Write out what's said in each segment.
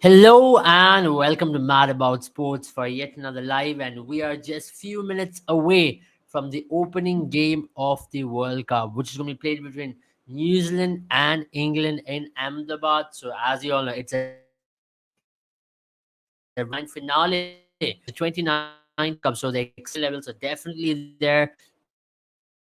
Hello and welcome to Mad About Sports for yet another live, and we are just few minutes away from the opening game of the World Cup, which is going to be played between New Zealand and England in Ahmedabad. So, as you all know, it's a grand finale. It's the 29th World Cup, so the excitement levels are definitely there.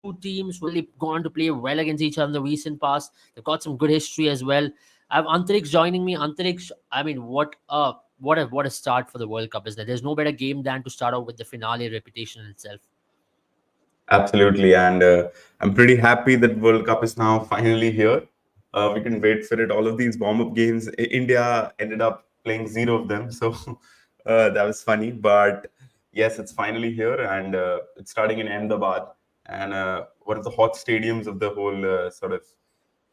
Two teams who really gone to play well against each other in the recent past. They've got some good history as well. I have Antariksh joining me. Antariksh, I mean, what a start for the World Cup, isn't it? There's no better game than to start off with the finale reputation itself. Absolutely, and I'm pretty happy that World Cup is now finally here. We can wait for it. All of these warm-up games, India ended up playing zero of them, so that was funny. But yes, it's finally here, and it's starting in Ahmedabad, and one of the hot stadiums of the whole sort of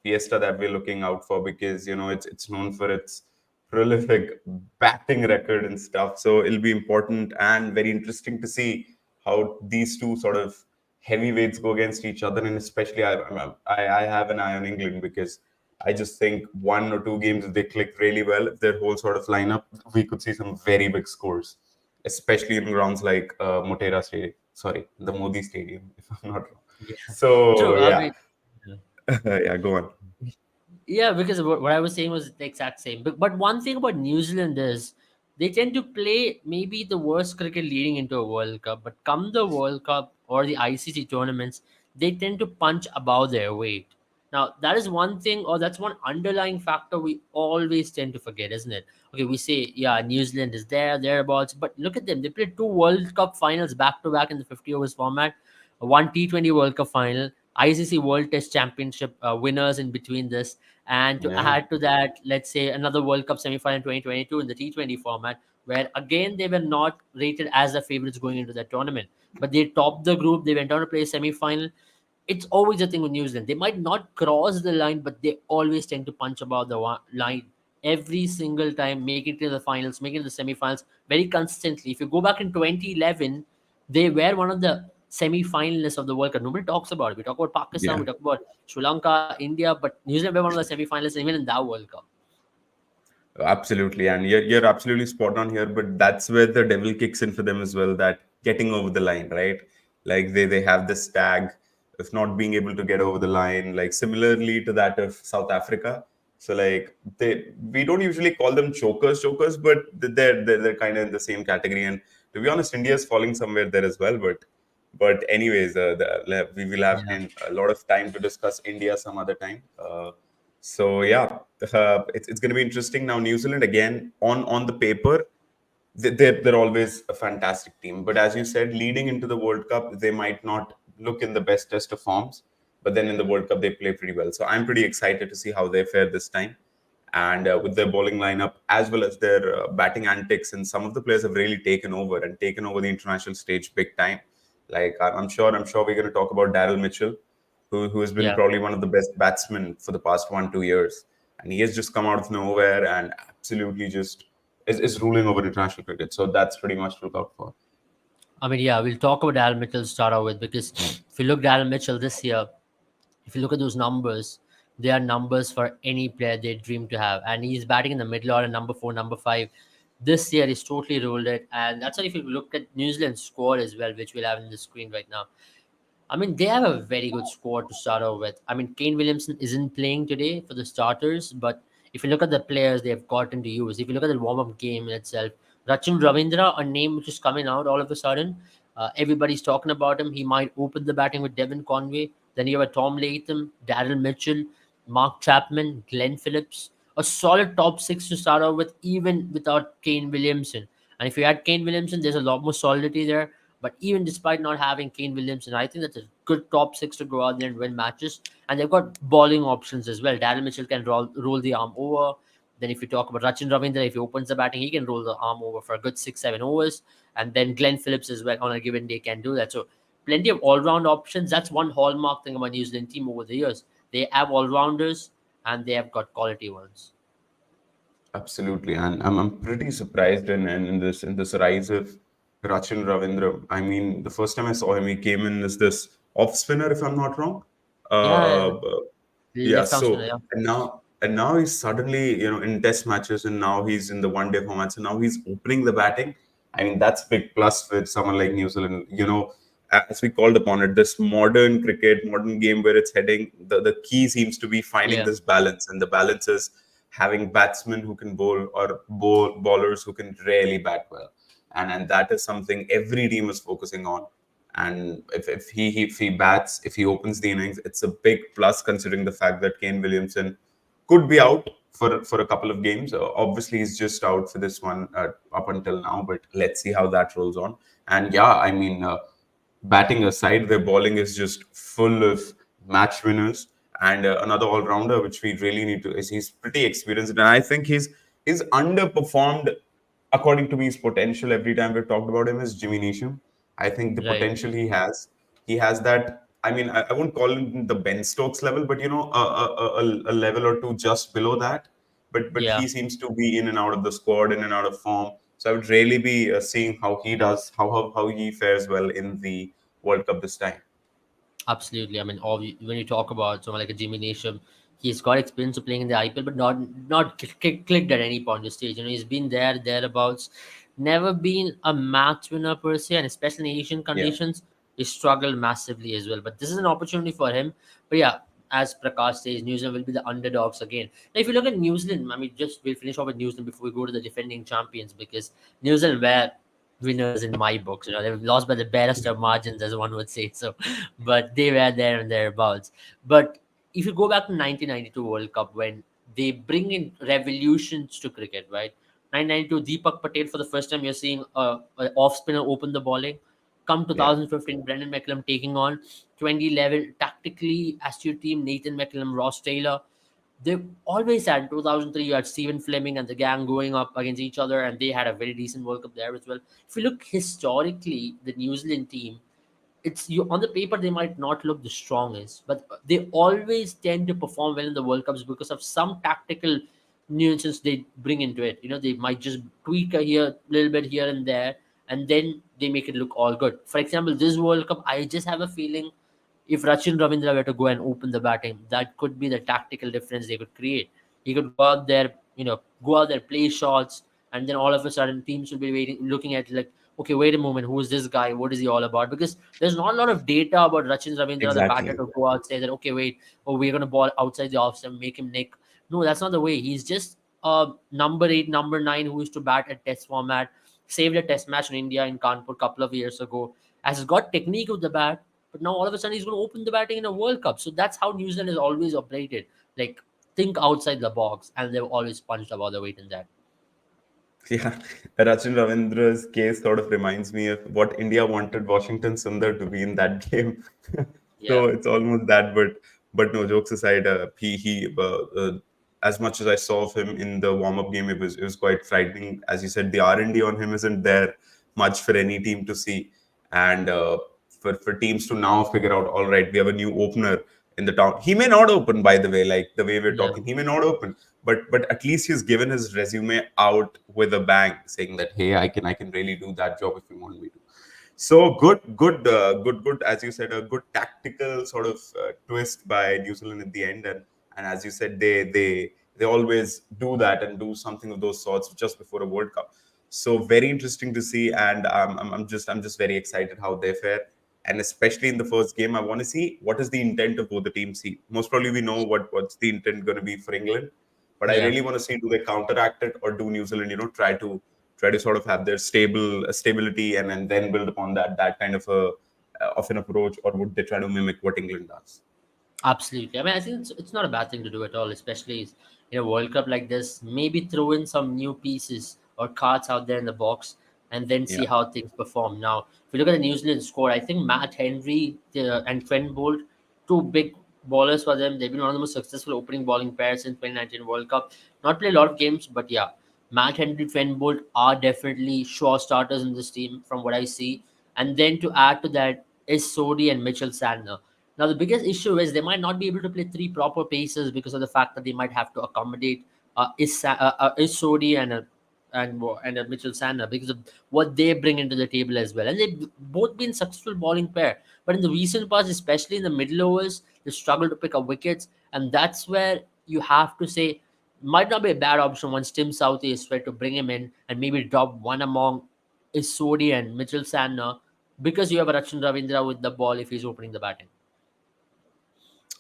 fiesta that we're looking out for, because it's known for its prolific batting record and stuff. So it'll be important and very interesting to see how these two sort of heavyweights go against each other. And especially I have an eye on England, because I just think one or two games, if they click really well, if their whole sort of lineup, we could see some very big scores, especially in grounds like Motera Stadium. Sorry, the Modi Stadium, if I'm not wrong. Yeah, So true. I yeah, mean, yeah, go on. yeah, because what I was saying was the exact same. But one thing about New Zealand is they tend to play maybe the worst cricket leading into a World Cup, but come the World Cup or the ICC tournaments, they tend to punch above their weight. Now that is one thing, or that's one underlying factor we always tend to forget, isn't it? Okay, we say yeah, New Zealand is thereabouts, but look at them. They played two World Cup finals back to back in the 50 overs format, one T20 World Cup final, ICC World Test Championship winners in between this, and to Yeah. add to that, let's say another World Cup semi-final in 2022 in the T20 format, where again they were not rated as the favorites going into that tournament, but they topped the group. They went on to play a semi-final. It's always a thing with New Zealand. They might not cross the line, but they always tend to punch above the line every single time, make it to the finals, make it to the semi-finals very consistently. If you go back in 2011, they were one of the semi-finalists of the World Cup. Nobody talks about it. We talk about Pakistan, Yeah. we talk about Sri Lanka, India, but New Zealand were one of the semi-finalists even in that World Cup. Absolutely, and you're absolutely spot on here. But that's where the devil kicks in for them as well. That getting over the line, right? Like they have this tag of not being able to get over the line. Like similarly to that of South Africa. So like we don't usually call them chokers, but they're kind of in the same category. And to be honest, India is falling somewhere there as well. But anyways, we will have Yeah. a lot of time to discuss India some other time. So yeah, it's going to be interesting. Now New Zealand again on the paper, they're always a fantastic team. But as you said, leading into the World Cup, they might not look in the best test of forms. But then in the World Cup, they play pretty well. So I'm pretty excited to see how they fare this time. And with their bowling lineup as well as their batting antics, and some of the players have really taken over the international stage big time. Like I'm sure we're going to talk about Daryl Mitchell, who has been Yeah. probably one of the best batsmen for the past 1 2 years, and he has just come out of nowhere and absolutely just is ruling over international cricket. So that's pretty much to look out for. I mean, yeah, we'll talk about Darren Mitchell to start out with, because if you look at Darren Mitchell this year, if you look at those numbers, they are numbers for any player they dream to have. And he's batting in the middle order, number four, number five. This year, he's totally ruled it. And that's why if you look at New Zealand's squad as well, which we'll have in the screen right now, I mean, they have a very good squad to start off with. I mean, Kane Williamson isn't playing today for the starters, but if you look at the players they've gotten to use, if you look at the warm up game in itself, Rachin Ravindra, a name which is coming out all of a sudden, everybody's talking about him. He might open the batting with Devon Conway. Then you have a Tom Latham, Daryl Mitchell, Mark Chapman, Glenn Phillips. A solid top six to start off with, even without Kane Williamson. And if you add Kane Williamson, there's a lot more solidity there. But even despite not having Kane Williamson, I think that's a good top six to go out there and win matches. And they've got bowling options as well. Darren Mitchell can roll the arm over. Then if you talk about Rachin Ravindra, if he opens the batting, he can roll the arm over for a good 6 7 overs. And then Glenn Phillips as well on a given day can do that. So plenty of all-round options. That's one hallmark thing about New Zealand team over the years. They have all-rounders and they have got quality ones. Absolutely, and I'm pretty surprised in this rise of Rachin Ravindra. I mean, the first time I saw him, he came in as this off spinner, if I'm not wrong. Yeah, Uh, yeah. yeah, Left arm spinner. so Yeah. and and now he's suddenly, in test matches, and now he's in the one day formats, and now he's opening the batting. I mean, that's big plus with someone like New Zealand. As we called upon it, this modern cricket, modern game where it's heading, the key seems to be finding Yeah, this balance, and the balance is having batsmen who can bowl, or bowlers who can really bat well, and that is something every team is focusing on. And if he bats, if he opens the innings, it's a big plus considering the fact that Kane Williamson could be out for a couple of games. Obviously, he's just out for this one up until now, but let's see how that rolls on. And yeah, I mean, batting aside, their bowling is just full of match winners. And another all rounder, which we really need to, is he's pretty experienced, and I think he's underperformed according to me. His potential every time we've talked about him is Jimmy Neesham. I think the right. potential he has that. I mean, I won't call him the Ben Stokes level, but a level or two just below that. But Yeah. he seems to be in and out of the squad, in and out of form. So I would really be seeing how he does, how he fares well in the World Cup this time. Absolutely. I mean, when you talk about someone like a Jimmy Neesham, he's got experience of playing in the IPL, but not clicked at any point of stage. He's been there thereabouts, never been a match winner per se, and especially in Asian Yeah, conditions, he struggled massively as well. But this is an opportunity for him. But yeah, as Prakash says, New Zealand will be the underdogs again. Now, if you look at New Zealand, I mean, just we'll finish off with New Zealand before we go to the defending champions because New Zealand were winners in my books. They've lost by the barest of margins, as one would say. So, but they were there and thereabouts. But if you go back to 1992 World Cup, when they bring in revolutions to cricket, right? 1992, Deepak Patel for the first time you're seeing a off spinner open the bowling. Come yeah, 2015, Brendan McCullum taking on 2011 tactically astute team Nathan McCullum, Ross Taylor. They always had 2003. You had Stephen Fleming and the gang going up against each other, and they had a very decent World Cup there as well. If you look historically, the New Zealand team, it's you on the paper they might not look the strongest, but they always tend to perform well in the World Cups because of some tactical nuances they bring into it. They might just tweak a here little bit here and there, and then they make it look all good. For example, this World Cup, I just have a feeling if Rachin Ravindra were to go and open the batting, that could be the tactical difference they could create. He could go out there, go out there, play shots, and then all of a sudden teams will be waiting, looking at like, okay, wait a moment, who is this guy? What is he all about? Because there's not a lot of data about Rachin Ravindra, the batter, exactly. to go out say that, okay, wait, oh, we're gonna ball outside the off stump, make him nick. No, that's not the way. He's just number 8, number 9 who used to bat at test format, saved a test match in India in Kanpur a couple of years ago. Has got technique with the bat, but now all of a sudden he's going to open the batting in a World Cup. So that's how New Zealand has always operated. Like, think outside the box, and they've always punched above the weight in that. Yeah, Rachin Ravindra's case sort of reminds me of what India wanted Washington Sundar to be in that game. Yeah, So it's almost that, but no, jokes aside, as much as I saw of him in the warm up game, it was quite frightening. As you said, the R&D on him isn't there much for any team to see, and for teams to now figure out, all right, we have a new opener in the town. He may not open, by the way, like the way we're yeah, talking, he may not open, but at least he's given his resume out with a bang, saying that hey, I can really do that job if you want me to. So good. As you said, a good tactical sort of twist by New Zealand at the end, and as you said, they always do that and do something of those sorts just before a World Cup. So very interesting to see, and I'm just very excited how they fare, and especially in the first game, I want to see what is the intent of both the teams. See, most probably we know what's the intent going to be for England, but I yeah. really want to see, do they counteract it, or do New Zealand, try to sort of have their stability, and then build upon that kind of an approach, or would they try to mimic what England does? Absolutely. I mean, I think it's not a bad thing to do at all, especially in a World Cup like this. Maybe throw in some new pieces or cards out there in the box and then see Yeah, how things perform. Now, if you look at the New Zealand score, I think Matt Henry and Trent Bolt, two big bowlers for them. They've been one of the most successful opening bowling pairs in 2019 World Cup. Not play a lot of games, but yeah, Matt Henry, Trent Bolt are definitely sure starters in this team from what I see. And then to add to that is Sodi and Mitchell Sandner. Now, the biggest issue is they might not be able to play three proper paces because of the fact that they might have to accommodate is Sodi and a Mitchell Sandner because of what they bring into the table as well. And they've both been successful bowling pair. But in the recent past, especially in the middle overs, they struggle to pick up wickets. And that's where you have to say might not be a bad option once Tim Southey is fit to bring him in and maybe drop one among Isodi and Mitchell Sandner because you have Rachin Ravindra with the ball if he's opening the batting.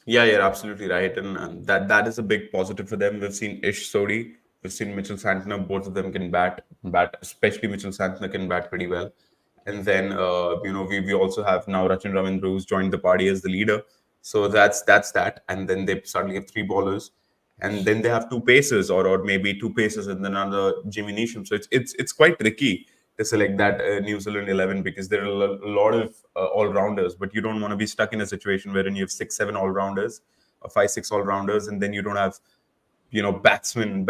Yeah, you're absolutely right, and that is a big positive for them. We've seen Ish Sodi, we've seen Mitchell Santner. Both of them can bat. Especially Mitchell Santner can bat pretty well. And then we also have now Rachin Ravindra who's joined the party as the leader. So that's that. And then they suddenly have three bowlers, and then they have two pacers or maybe two pacers and then another Jimmy Neesham. So it's quite tricky to select that New Zealand 11 because there are a lot of all rounders, but you don't want to be stuck in a situation wherein you have 6, 7 all rounders, or 5, 6 all rounders, and then you don't have batsmen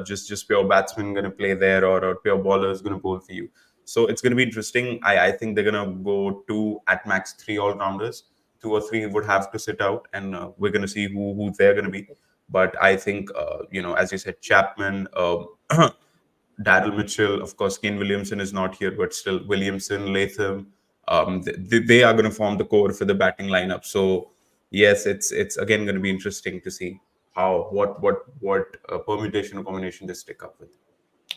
just pure batsmen going to play there or pure ballers going to bowl for you. So it's going to be interesting. I think they're going to go two at max three all rounders. Two or three would have to sit out, and we're going to see who they're going to be. But I think as you said, Chapman, Daryl Mitchell, of course, Kane Williamson is not here, but still Williamson, Latham, they are going to form the core for the batting lineup. So yes, it's again going to be interesting to see how what permutation or combination they stick up with.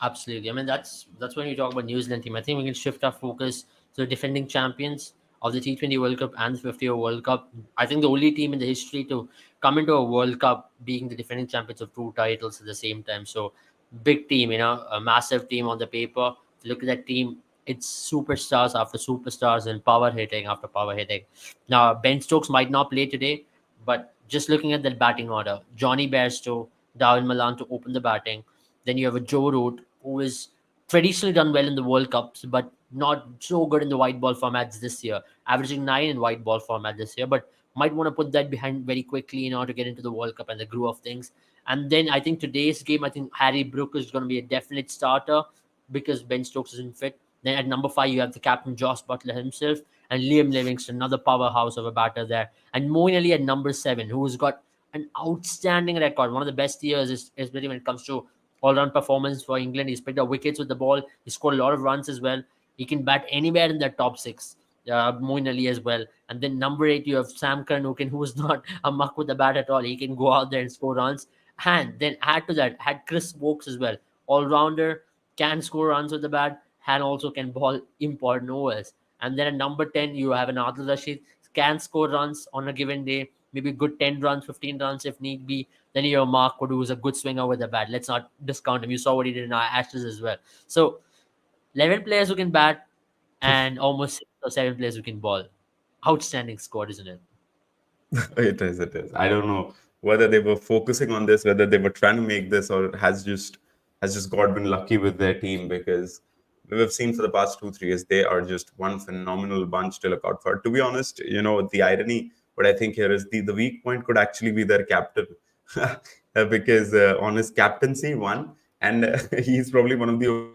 Absolutely. I mean, that's when you talk about New Zealand team. I think we can shift our focus to the defending champions of the T20 World Cup and the 50-over World Cup. I think the only team in the history to come into a World Cup being the defending champions of two titles at the same time. So big team, a massive team on the paper. If you look at that team, it's superstars after superstars and power hitting after power hitting. Now, Ben Stokes might not play today, but just looking at that batting order, Johnny Bairstow, Darwin Malan to open the batting. Then you have a Joe Root, who is traditionally done well in the World Cups, but not so good in the white ball formats this year, averaging 9 in white ball format this year, but might want to put that behind very quickly in order to get into the World Cup and the groove of things. And then I think today's game, I think Harry Brook is going to be a definite starter because Ben Stokes isn't fit. Then at number 5, you have the captain Joss Butler himself and Liam Livingston, another powerhouse of a batter there. And Moeen Ali at number 7, who's got an outstanding record, one of the best years, especially when it comes to all-round performance for England. He's picked up wickets with the ball. He scored a lot of runs as well. He can bat anywhere in the top 6. Moeen Ali as well. And then number 8, you have Sam Curran, who is not a muck with the bat at all. He can go out there and score runs. And then add to that, had Chris Wokes as well. All-rounder, can score runs with the bat, and also can ball important overs. And then at number 10, you have an Adil Rashid, can score runs on a given day, maybe good 10 runs, 15 runs if need be. Then you have Mark Wood, who's a good swinger with the bat. Let's not discount him. You saw what he did in our Ashes as well. So 11 players who can bat and almost 6 or 7 players who can ball. Outstanding squad, isn't it? It is. I don't know whether they were focusing on this, whether they were trying to make this, or it has just God been lucky with their team because we've seen for the past 2, 3 years they are just one phenomenal bunch to look out for. To be honest, the irony, what I think here is the weak point could actually be their captain, because on his captaincy one, and he's probably one of the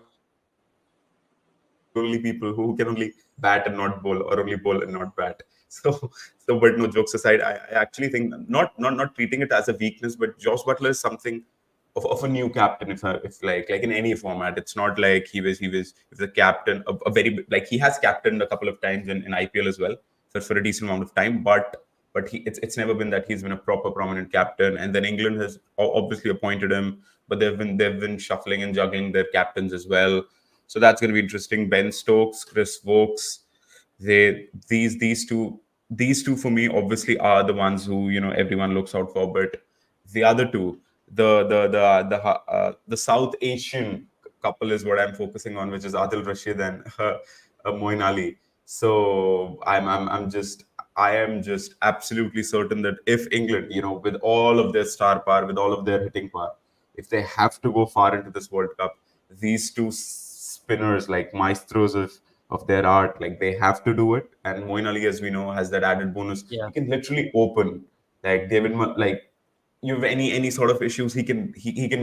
only people who can only bat and not bowl, or only bowl and not bat. So but no, jokes aside, I actually think not treating it as a weakness, but Josh Butler is something of a new captain. If like in any format, it's not like he was the captain a very like he has captained a couple of times in IPL as well for a decent amount of time, but it's never been that he's been a proper prominent captain. And then England has obviously appointed him, but they've been shuffling and juggling their captains as well. So that's going to be interesting. Ben Stokes, Chris Wokes, these two for me obviously are the ones who everyone looks out for. But the other two, the South Asian couple is what I'm focusing on, which is Adil Rashid and Moin Ali. So I am just absolutely certain that if England, with all of their star power, with all of their hitting power, if they have to go far into this World Cup, these two spinners like maestros of their art, like they have to do it. And Moin Ali, as we know, has that added bonus. Yeah. He can literally open like like you have any sort of issues, he can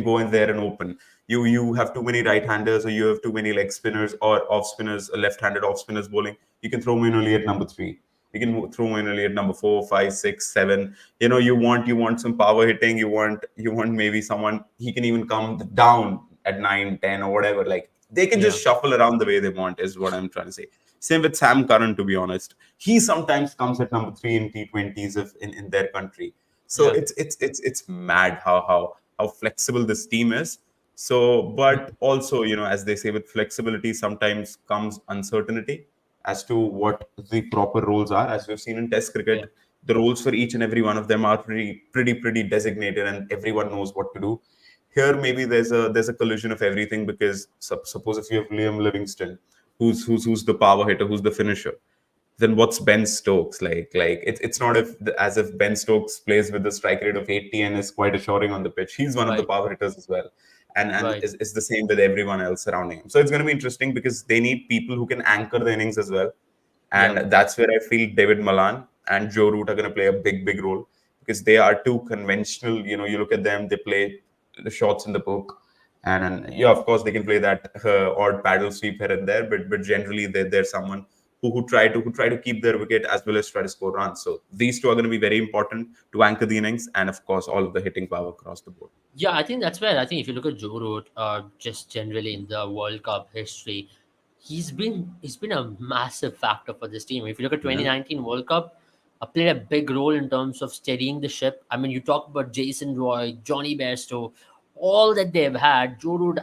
go in there and open. You have too many right handers, or you have too many leg spinners or off spinners, left-handed off spinners bowling. You can throw manually at number 3. You can throw manually at number 4, 5, 6, 7. You want some power hitting. You want maybe someone, he can even come down at 9, 10, or whatever. Like they can Yeah. just shuffle around the way they want, is what I'm trying to say. Same with Sam Curran, to be honest. He sometimes comes at number 3 in T20s if in their country. So Yeah. it's mad how flexible this team is. So, but also, as they say, with flexibility sometimes comes uncertainty as to what the proper roles are. As we've seen in Test Yeah. cricket, the roles for each and every one of them are pretty designated, and everyone knows what to do. Here, maybe there's a collision of everything, because suppose if you have Liam Livingston, who's the power hitter, who's the finisher, then what's Ben Stokes like? It's not as if Ben Stokes plays with a strike rate of 80 and is quite assuring on the pitch. He's one of the Right. power hitters as well, and Right. is the same with everyone else surrounding him. So it's going to be interesting because they need people who can anchor the innings as well, Yeah. and that's where I feel David Malan and Joe Root are going to play a big role, because they are too conventional. You look at them; they play the shots in the book, and yeah, of course they can play that odd paddle sweep here and there, but generally they're someone who try to keep their wicket as well as try to score runs. So these two are going to be very important to anchor the innings, and of course all of the hitting power across the board. Yeah, I think that's where I think if you look at Joe Root, just generally in the World Cup history, he's been a massive factor for this team. If you look at Yeah, 2019 World Cup, played a big role in terms of steadying the ship. I mean, you talk about Jason Roy, Johnny Bairstow, all that they've had. Joe Root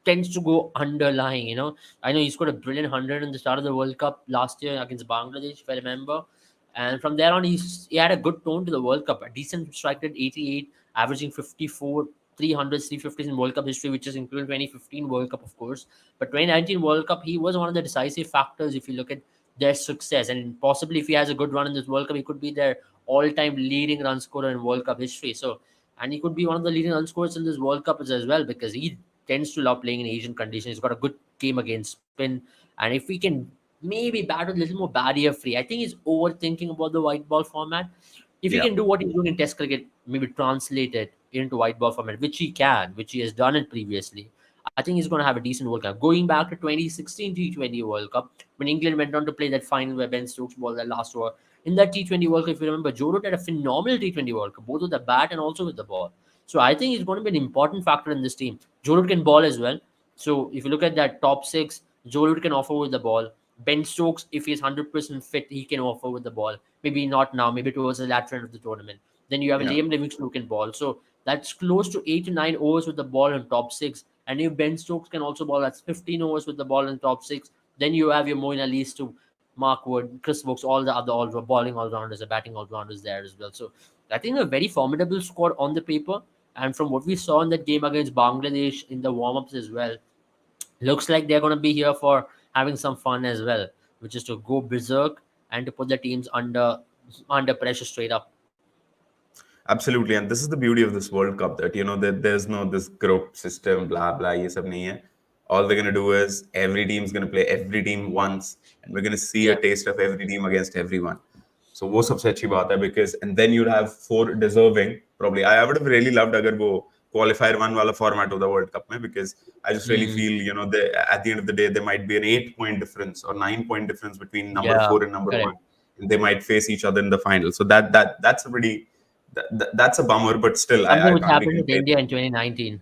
tends to go underlying. I know he scored a brilliant 100 in the start of the World Cup last year against Bangladesh, if I remember. And from there on, he had a good tone to the World Cup. A decent strike rate, 88, averaging 54, 300s, 350s in World Cup history, which is including 2015 World Cup, of course. But 2019 World Cup, he was one of the decisive factors if you look at their success. And possibly if he has a good run in this World Cup, he could be their all-time leading run scorer in World Cup history. So, and he could be one of the leading run scorers in this World Cup as well, because he tends to love playing in Asian conditions. He's got a good game against spin. And if we can maybe bat a little more barrier free, I think he's overthinking about the white ball format. If he yeah, can do what he's doing in Test cricket, maybe translate it into white ball format, which he can, which he has done it previously, I think he's going to have a decent World Cup. Going back to 2016 T20 World Cup, when England went on to play that final where Ben Stokes bowled that last over, in that T20 World Cup, if you remember, Joe Root had a phenomenal T20 World Cup, both with the bat and also with the ball. So I think he's going to be an important factor in this team. Joe Root can ball as well. So if you look at that top six, Joe Root can offer with the ball. Ben Stokes, if he's 100% fit, he can offer with the ball. Maybe not now, maybe towards the latter end of the tournament. Then you have yeah. Liam Livingston who can ball. So that's close to 8 to 9 overs with the ball in top six. And if Ben Stokes can also ball, that's 15 overs with the ball in top six. Then you have your Moeen Ali's to Mark Wood, Chris Brooks, all the other all bowling all rounders, the batting all rounders there as well. So I think a very formidable squad on the paper. And from what we saw in that game against Bangladesh in the warm ups as well, looks like they're going to be here for having some fun as well, which is to go berserk and to put the teams under pressure straight up. Absolutely, and this is the beauty of this World Cup, that that there's no this group system, blah blah. ये सब नहीं है. All they're gonna do is every team's gonna play every team once, and we're gonna see a Yeah. taste of every team against everyone. So वो सबसे अच्छी बात है, because and then you'd have four deserving. Probably I would have really loved अगर वो qualifier one वाला format of the World Cup में, because I just really Mm, feel at the end of the day there might be an 8 point difference or 9 point difference between number yeah, four and number correct. one, and they might face each other in the final. So that's a pretty that's a bummer, but still, Something I which can't be happened with complaining. India in 2019,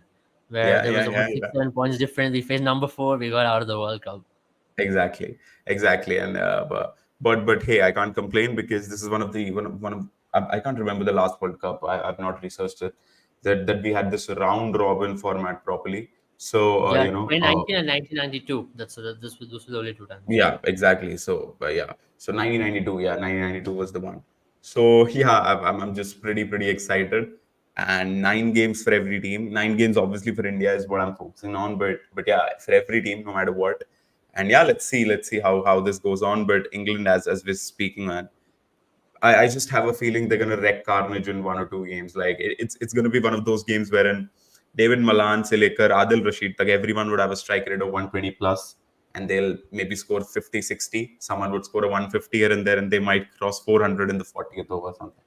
where Yeah, there yeah, was yeah, about six, yeah. 7 points difference. We faced number four, we got out of the World Cup. Exactly. And but hey, I can't complain, because this is one of I can't remember the last World Cup. I've not researched it. That we had this round robin format properly. So Yeah, 2019 and 1992. Those were the only two times. yeah, exactly. So, yeah. So 1992, yeah, 1992 was the one. So yeah, I'm just pretty excited. And 9 games for every team. 9 games, obviously, for India is what I'm focusing on. But yeah, for every team, no matter what. And yeah, let's see how this goes on. But England, as we're speaking, man, I just have a feeling they're gonna wreck carnage in 1 or 2 games. Like it's gonna be one of those games wherein David Malan, se lekar Adil Rashid, like everyone would have a strike rate of 120 plus, and they'll maybe score 50, 60. Someone would score a 150 here and there, and they might cross 400 in the 40th over or something.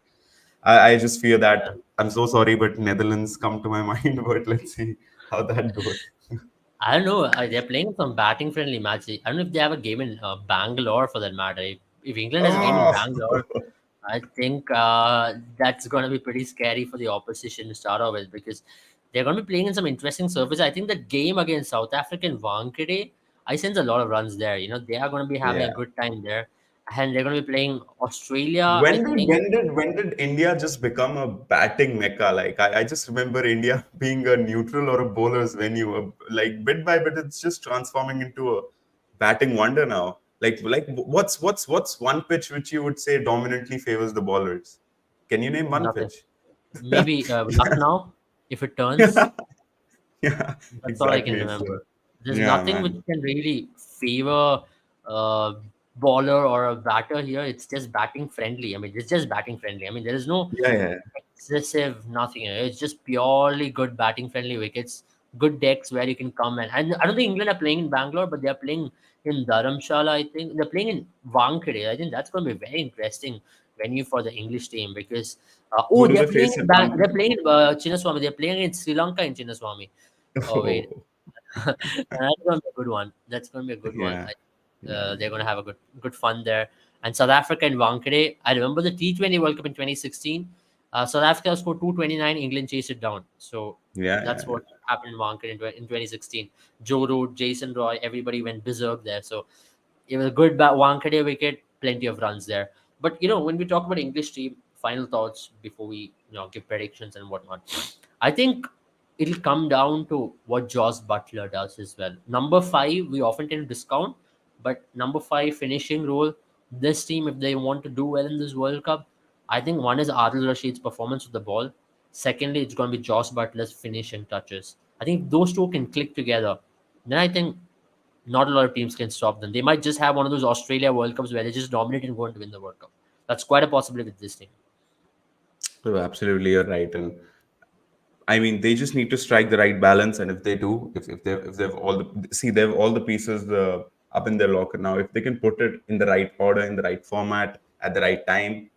I just fear that. I'm so sorry, but Netherlands come to my mind. But let's see how that goes. I don't know. They're playing some batting friendly match. I don't know if they have a game in Bangalore for that matter. If England has a game in Oh, Bangalore, I think that's going to be pretty scary for the opposition to start off with, because they're going to be playing in some interesting surface. I think that game against South Africa in Wankhede, I sense a lot of runs there. They are going to be having a yeah. good time there. and they're going to be playing Australia, I When did think. India just become a batting mecca? Like I just remember India being a neutral or a bowler's venue. Like bit by bit, it's just transforming into a batting wonder now. What's one pitch which you would say dominantly favors the bowlers? Can you name one Nothing. pitch? Maybe Lucknow, if it turns. Yeah, yeah, That's all I can exactly. So, remember. There's yeah, nothing which man. can really favor a bowler or a batter here. It's just batting friendly. I mean, it's just batting friendly. I mean, there is no Yeah, yeah, excessive nothing here. It's just purely good batting friendly wickets, good decks where you can come and I don't think England are playing in Bangalore, but they're playing in Dharamshala. I think they're playing in Wankhede. I think that's going to be very interesting venue for the English team because Who oh, do they're they playing face in in They're Bangkok? playing in Chinnaswamy. They're playing in Sri Lanka in Chinnaswamy. Oh wait, Oh, that's gonna be a good one. That's gonna be a good one. yeah, yeah, They're gonna have a good fun there. And South Africa and Wankhede. I remember the T20 World Cup in 2016. South Africa scored 229. England chased it down. So yeah, that's yeah. what happened in Wankhede in 2016. Joe Root, Jason Roy, everybody went berserk there. So it was a good Wankhede wicket, plenty of runs there. But when we talk about English team, final thoughts before we give predictions and whatnot. I think it'll come down to what Josh Butler does as well. Number five, we often tend to discount, but number five finishing role, this team, if they want to do well in this World Cup, I think one is Adil Rashid's performance with the ball. Secondly, it's going to be Josh Butler's finishing touches. I think if those two can click together, then I think not a lot of teams can stop them. They might just have one of those Australia World Cups where they just dominate and go on to win the World Cup. That's quite a possibility with this team. Oh, absolutely, you're right. And I mean, they just need to strike the right balance. And if they do, if they've all the see, they have all the pieces up in their locker now. If they can put it in the right order, in the right format, at the right time,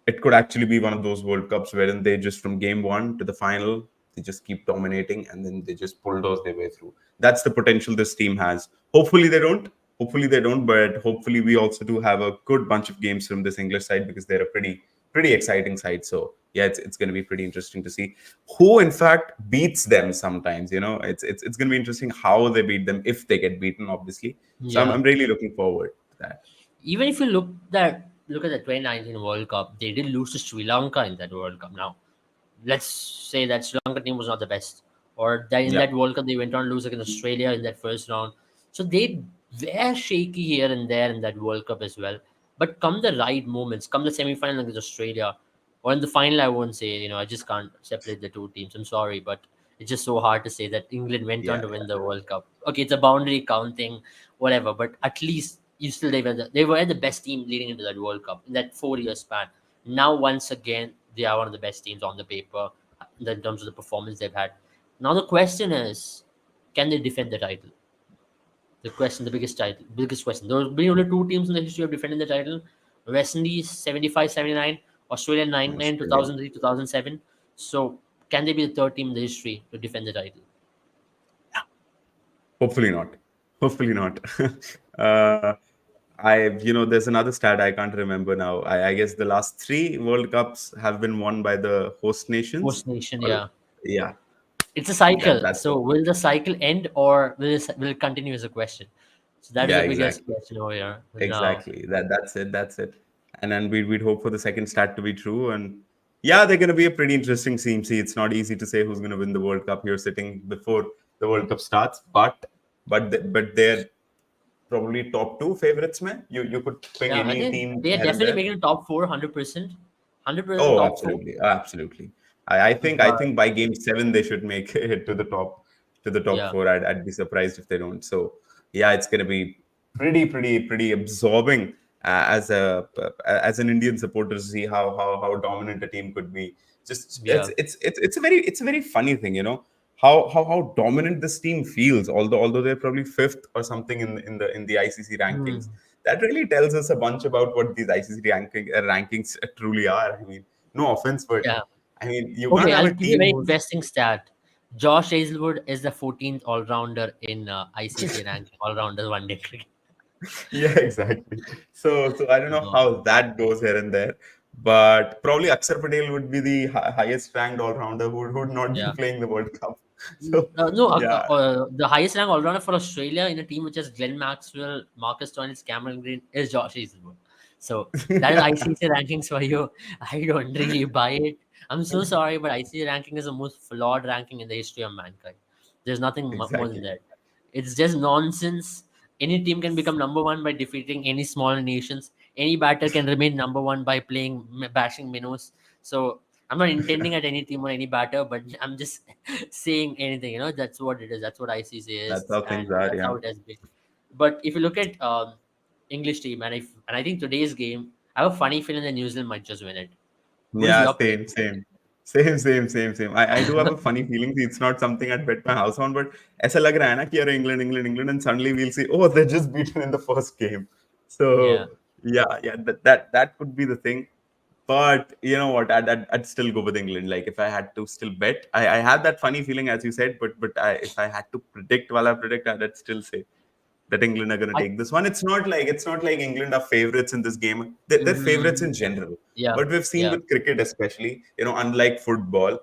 it could actually be one of those World Cups wherein they just from game one to the final, they just keep dominating and then they just bulldoze their way through. That's the potential this team has. Hopefully they don't. Hopefully they don't, but hopefully we also do have a good bunch of games from this English side because they're a pretty exciting side. So yeah, it's going to be pretty interesting to see who in fact beats them sometimes. It's going to be interesting how they beat them if they get beaten, obviously. So I'm, Yeah. I'm really looking forward to that. Even if you look at the 2019 World Cup, they did lose to Sri Lanka in that World Cup. Now, let's say that Sri Lanka team was not the best, or that in Yeah. that World Cup they went on to lose against Australia in that first round. So they were shaky here and there in that World Cup as well. But come the right moments, come the semi-final against Australia, or in the final, I won't say. I just can't separate the two teams. I'm sorry, but it's just so hard to say that England went on Yeah. to win the World Cup. Okay, it's a boundary counting, whatever, but at least you still they were the best team leading into that World Cup in that 4 year span. Now once again they are one of the best teams on the paper in terms of the performance they've had. Now the question is, can they defend the title? The biggest question. There have been only two teams in the history of defending the title: West Indies 75-79, Australia 99, Australia. 2003, 2007. So can they be the third team in the history to defend the title? Hopefully not. Hopefully not. uh, there's another stat I can't remember now. I guess the last three World Cups have been won by the host nations. Host nation, Or, yeah. yeah, It's a cycle. that's So will the cycle end or will it continue as a question? So that is yeah, the biggest exactly, question over here now. exactly. That's it. That's it. And then we'd hope for the second stat to be true. And yeah, they're going to be a pretty interesting team. See, it's not easy to say who's going to win the World Cup here sitting before the World Cup starts, but they're probably top two favorites, man. You could pick Yeah, I any think team they are here and definitely there. making top four, 100%. 100% Oh, top four. absolutely, absolutely. I think But by game seven they should make it to the top yeah, four. I'd be surprised if they don't. So yeah, it's gonna be pretty absorbing as an Indian supporter to see how dominant a team could be. Just yeah. it's a very funny thing, how dominant this team feels. Although they're probably fifth or something in the ICC rankings, Hmm. that really tells us a bunch about what these ICC rankings truly are. I mean, no offense, but Yeah. I mean, you can't Okay, have I'll a give you a team very who's interesting stat. Josh Hazelwood is the 14th all-rounder in ICC ranking, all-rounder one-day cricket. yeah, exactly. So I don't know So, how that goes here and there, but probably Akshar Patel would be the highest ranked all rounder who would not be yeah. playing the World Cup. So No, yeah, the highest rank all-rounder for Australia in a team which has Glenn Maxwell, Marcus Stoinis, Cameron Green is Josh Hazelwood. So that is ICC rankings for you. I don't really buy it. I'm so sorry, but ICC ranking is the most flawed ranking in the history of mankind. There's nothing more than Exactly. that. It's just nonsense. Any team can become number one by defeating any smaller nations. Any batter can remain number one by playing bashing minnows. So I'm not intending at any team or any batter, but I'm just saying anything. That's what it is. That's what ICC That's is, how things and are. that's Yeah. how it has been. But if you look at English team, and I think today's game, I have a funny feeling that New Zealand might just win it. What is Yeah, your pick? same. I do have a funny feeling. It's not something I'd bet my house on, but ऐसा लग रहा है ना कि यार England, and suddenly we'll see, oh, they're just beaten in the first game. Yeah. So yeah, that could be the thing. But you know what? I'd still go with England. Like if I had to still bet, I had that funny feeling as you said. But if I had to predict, while I predict, I'd still say that England are going to I, take this one. It's not like England are favorites in this game. They're favorites mm, in general. yeah. But we've seen Yeah. with cricket, especially, unlike football,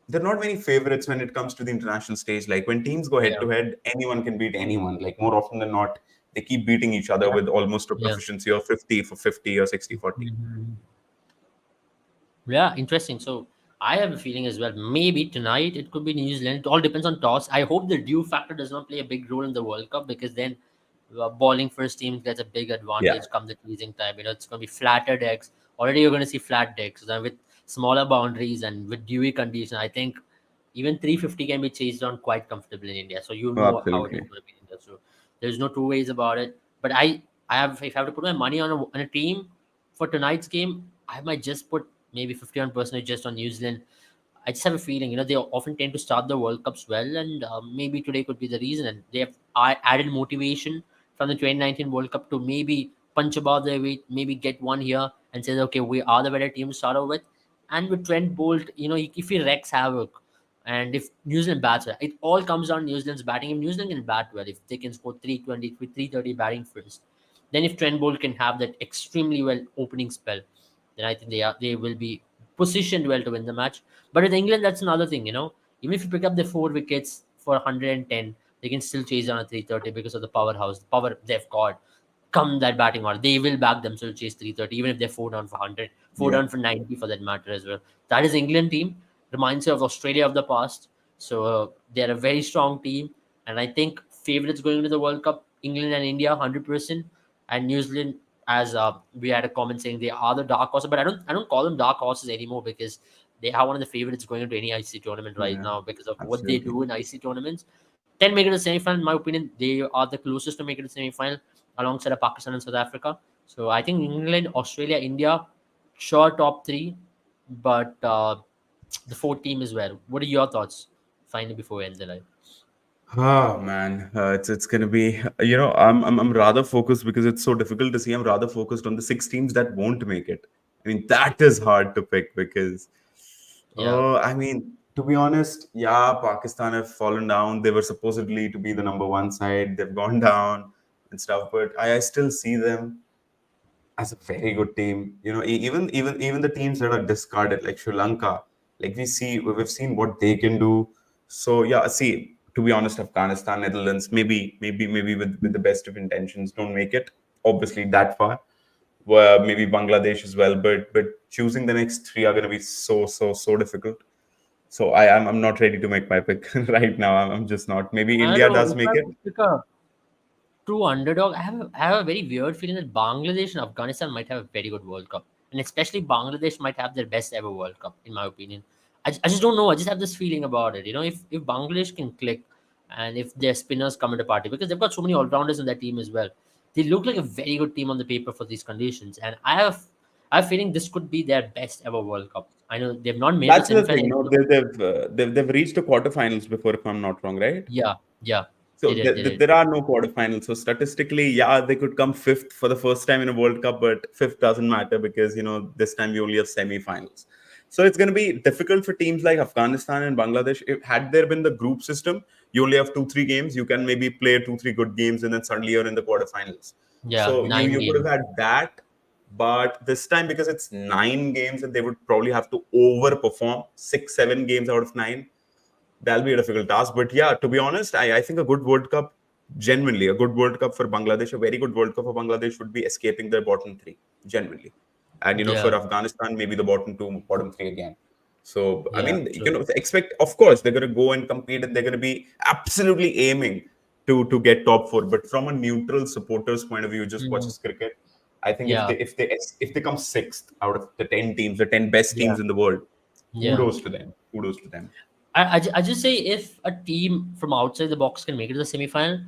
there are not many favorites when it comes to the international stage. Like when teams go head Yeah. to head, anyone can beat anyone. Like more often than not, they keep beating each other Yeah. with almost a Yeah. proficiency of 50 for 50 or 60-40. Mhm. Yeah, interesting. So I have a feeling as well. Maybe tonight it could be New Zealand. It all depends on toss. I hope the dew factor does not play a big role in the World Cup, because then bowling first team gets a big Yeah, advantage come the teasing time. It's going to be flatter decks. Already you're going to see flat decks. So with smaller boundaries and with dewy conditions, I think even 350 can be chased on quite comfortably in India. So you oh, know how it is absolutely. going to be in India. So there's no two ways about it. But I have if I have to put my money on a team for tonight's game, I might just put maybe 51% just on New Zealand. I just have a feeling, they often tend to start the World Cups well, and maybe today could be the reason. And they have added motivation from the 2019 World Cup to maybe punch above their weight, maybe get one here and say, okay, we are the better team to start off with. And with Trent Bolt, if he wreaks havoc, and if New Zealand bats well, it all comes down to New Zealand's batting. If New Zealand can bat well, if they can score 320, 330 batting first, then if Trent Bolt can have that extremely well opening spell, then I think they will be positioned well to win the match. But with England, that's another thing. Even if you pick up the 4 wickets for 110, they can still chase down a 330 because of the powerhouse, the power they've got. Come that batting order, they will back themselves chase 330, even if they're 4 down for 100, four Yeah. down for 90 for that matter as well. That is England team. Reminds you of Australia of the past. So they're a very strong team, and I think favorites going into the World Cup, England and India, 100%, and New Zealand. As we had a comment saying they are the dark horses, but I don't call them dark horses anymore, because they are one of the favorites going into any ICC tournament right Yeah, now because of what they absolutely. do in ICC tournaments. 10 make it a semi-final, in my opinion. They are the closest to make it a semi-final alongside of Pakistan and South Africa. So I think England, Australia, India, sure top three, but the fourth team as well. What are your thoughts? Finally, before we end the live. Oh man, it's gonna be. I'm rather focused because it's so difficult to see. I'm rather focused on the six teams that won't make it. I mean, that is hard to pick because, Yeah, I mean, to be honest, yeah, Pakistan have fallen down. They were supposedly to be the number one side. They've gone down and stuff, but I still see them as a very good team. Even the teams that are discarded, like Sri Lanka, like we've seen what they can do. So yeah, see, to be honest, Afghanistan, Netherlands, maybe with the best of intentions, don't make it. Obviously, that far. Well, maybe Bangladesh as well, but choosing the next three are going to be so difficult. So I'm not ready to make my pick right now. I'm just not. Maybe I don't India know does if make I it. would pick a true underdog. I have a very weird feeling that Bangladesh and Afghanistan might have a very good World Cup, and especially Bangladesh might have their best ever World Cup, in my opinion. I just don't know. I just have this feeling about it. If Bangladesh can click, and if their spinners come into party, because they've got so many all rounders in their team as well, they look like a very good team on the paper for these conditions. And I have a feeling this could be their best ever World Cup. I know they've not made the That's the thing. semifinal. No, they've reached the quarterfinals before, if I'm not wrong, right? Yeah, yeah, So they did, they did. there are no quarterfinals. So statistically, yeah, they could come fifth for the first time in a World Cup, but fifth doesn't matter because this time we only have semi-finals. So it's going to be difficult for teams like Afghanistan and Bangladesh. If had there been the group system, you only have 2-3 games. You can maybe play 2-3 good games, and then suddenly you're in the quarterfinals. Yeah, So you nine you could have games. had that, but this time because it's 9 games, and they would probably have to overperform 6-7 games out of 9, that'll be a difficult task. But yeah, to be honest, I think a good World Cup genuinely, a good World Cup for Bangladesh, a very good World Cup for Bangladesh would be escaping the bottom three, genuinely. And Yeah, for Afghanistan, maybe the bottom two, bottom three again. So I yeah, mean, true. expect, of course, they're going to go and compete, and they're going to be absolutely aiming to get top four. But from a neutral supporter's point of view, just Mm, watches cricket. I think yeah, if they come sixth out of the 10 teams, the 10 best yeah, teams in the world, yeah. kudos to them. Kudos to them. I just say if a team from outside the box can make it to the semi-final,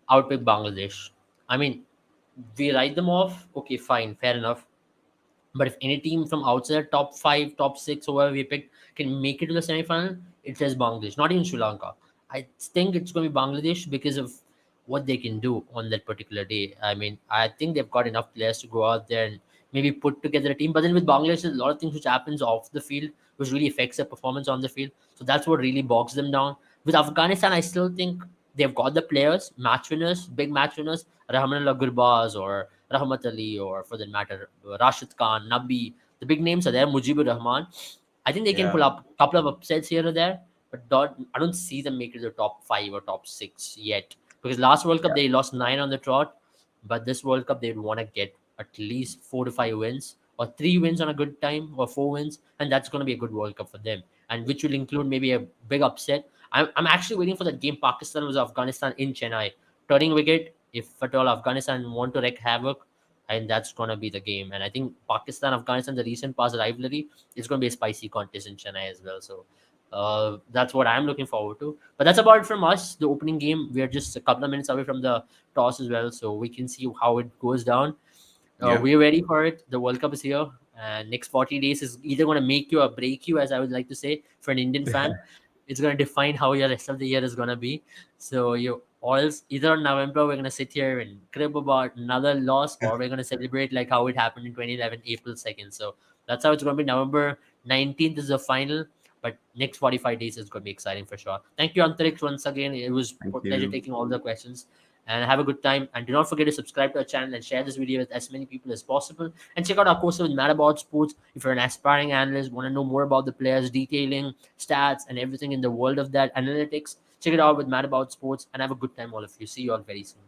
I would pick Bangladesh. I mean, we write them off. Okay, fine, fair enough. But if any team from outside top five, top six, or whoever we picked can make it to the semi-final, it says Bangladesh, not even Sri Lanka. I think it's going to be Bangladesh because of what they can do on that particular day. I mean, I think they've got enough players to go out there and maybe put together a team. But then with Bangladesh, there's a lot of things which happens off the field, which really affects their performance on the field. So that's what really bogs them down. With Afghanistan, I still think they've got the players, match winners, big match winners, Rahmanullah Gurbaz or Rahmat Ali, or for that matter, Rashid Khan, Nabi. The big names are there, Mujibur Rahman. I think they can pull Yeah. up a couple of upsets here or there, but I don't see them make it to the top five or top six yet. Because last World Cup Yeah. they lost 9 on the trot, but this World Cup they'd want to get at least 4 to 5 wins, or 3 wins on a good time, or 4 wins, and that's going to be a good World Cup for them. And which will include maybe a big upset. I'm actually waiting for that game Pakistan versus Afghanistan in Chennai. Turning wicket, if at all Afghanistan want to wreak havoc, and that's gonna be the game. And I think Pakistan Afghanistan, the recent past rivalry, is gonna be a spicy contest in Chennai as well. So that's what I'm looking forward to. But that's about it from us. The opening game, we are just a couple of minutes away from the toss as well, so we can see how it goes down. Yeah. We're ready for it. The World Cup is here, and next 40 days is either going to make you or break you, as I would like to say, for an Indian fan. It's going to define how your rest of the year is going to be. So you all either in November we're going to sit here and crib about another loss, or we're going to celebrate like how it happened in 2011, April 2nd. So that's how it's going to be. November 19th is the final. But next 45 days is going to be exciting for sure. Thank you, Antariksh, once again. It was Thank a pleasure you. taking all the questions, and have a good time. And do not forget to subscribe to our channel and share this video with as many people as possible. And check out our course with Mad About Sports. If you're an aspiring analyst, want to know more about the players, detailing, stats, and everything in the world of that analytics, check it out with Mad About Sports. And have a good time, all of you. See you all very soon.